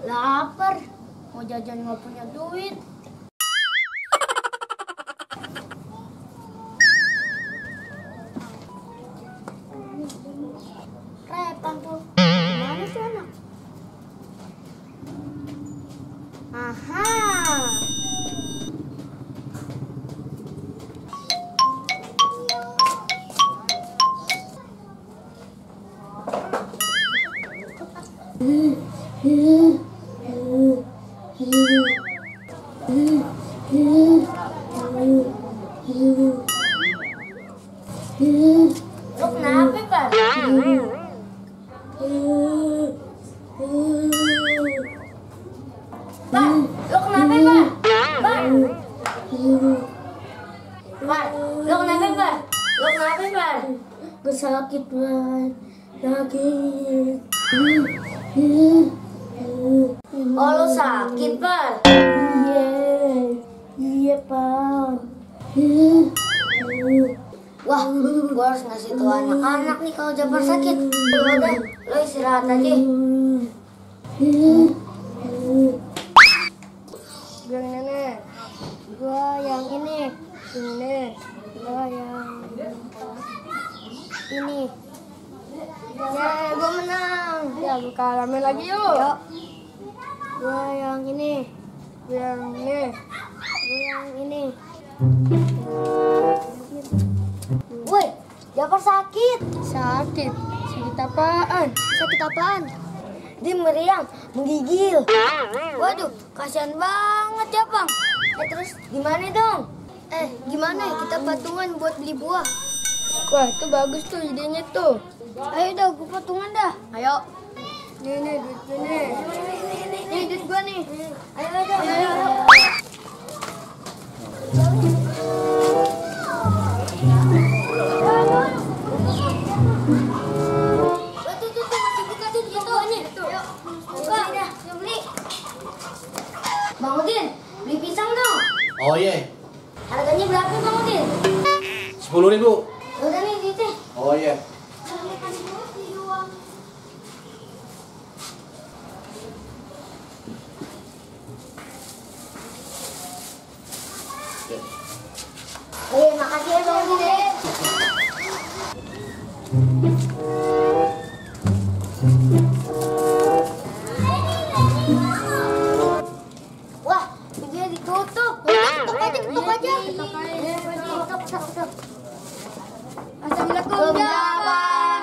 Lapar. Mau jajan nggak punya duit. Repan tuh. Gimana sih anak? Aha. Lu kenapa, Pak? Pak, lu kenapa, Pak? Pak, lu kenapa, Pak? Lu kenapa, Pak? Gue sakit, Pak. Sakit. Oh, lu sakit, Pak? Iya, Pak. Wah, gue harus ngasih tahu anak-anak nih kalau Japar sakit. Udah, lo istirahat aja. Bilang nenek, gue yang ini. Gue yang ini. Ya, gue menang. Ya, buka ramen lagi yuk. Yuk. Gue yang ini. Gue yang ini. Gue yang ini. Woi, Japar sakit. Sakit? Sakit apaan? Sakit apaan? Dia meriang, menggigil. Waduh, kasihan banget Japang. Terus gimana dong? Gimana kita patungan buat beli buah? Wah, itu bagus tuh idenya tuh. Ayo dah, gue patungan dah. Ayo. Nih, duit gue nih. Nih, duit gue nih. Ayo. Bang Udin, beli pisang dong. Oh iya. Harganya berapa Bang Udin? 10.000. Udah nih duitnya. Oh iya. Makasih ya Bang Udin. Wah, dia ditutup. Tutup aja. Tutup. Assalamualaikum Japar.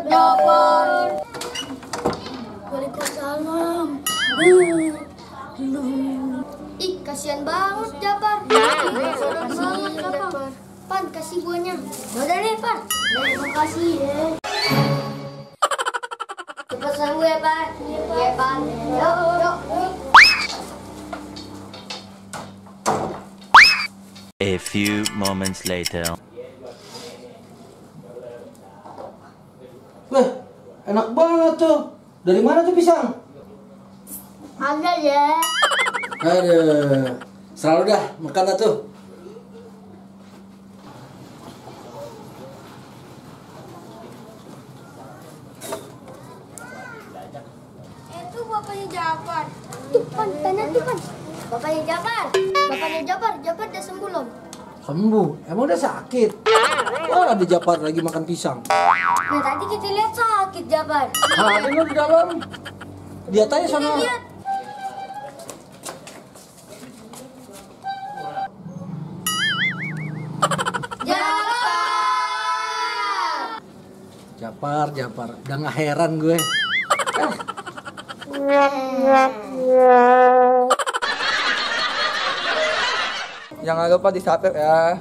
Japar. Waalaikumsalam. Ih, kasihan banget Japar. Kasihan banget Japar. Pan, kasih buahnya. Udah nih, Pan. Terima kasih ya. Cepat sembuh ya, Pan. Iya, Pan. Yuk. A few moments later. Wah, enak banget tuh. Dari mana tuh pisang? Ada ya. Aduh, selalu dah makan dah tuh. Itu bapaknya Japar. Tuh, Pan, tanya tuh, Pan. Bapaknya Japar. Japar udah sembuh belum? Sembuh? Emang udah sakit? Oh, ada Japar lagi makan pisang. Nah, tadi kita lihat sakit Japar. Ada lo di dalam. Dia tanya sana. Lihat. Japar. Udah nggak heran gue. Jangan lupa di subscribe ya.